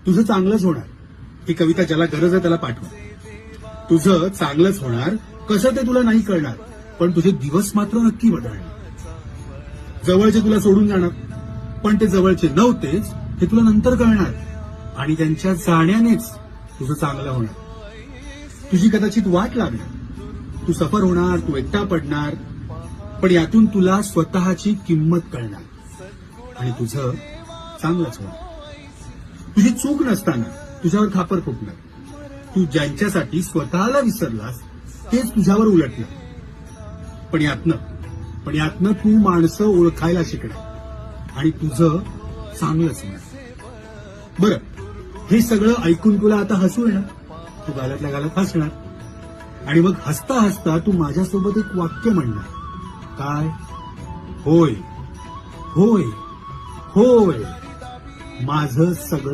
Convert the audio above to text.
तुझं चांगलंच होणार. ही कविता ज्याला गरज आहे त्याला पाठवा. तुझं चांगलंच होणार. कसं ते तुला नाही कळणार, पण तुझे दिवस मात्र नक्की बदलणार. जवळचे तुला सोडून जाणार, पण ते जवळचे नव्हतेच हे तुला नंतर कळणार. आणि त्यांच्या जाण्यानेच तुझं चांगलं होणार. तुझी कदाचित वाट लागणार, तू सफर होणार, तू एकटा पडणार, पण यातून तुला स्वतःची किंमत कळणार आणि तुझं चांगलंच होणार. तुझी चूक नसताना तुझ्यावर खापर फुटणार. तू ज्यांच्यासाठी स्वतःला विसरलास तेच तुझ्यावर उलटणार. पण यातनं तू माणसं ओळखायला शिकणार आणि तुझं चांगलंच होणार. बरं, हे सगळं ऐकून तुला आता हसू येणार. तू गालातल्या गालात हसणार आणि मग हसता हसता तू माझ्यासोबत एक वाक्य म्हणणार. काय? होय होय होय, माझं सगळं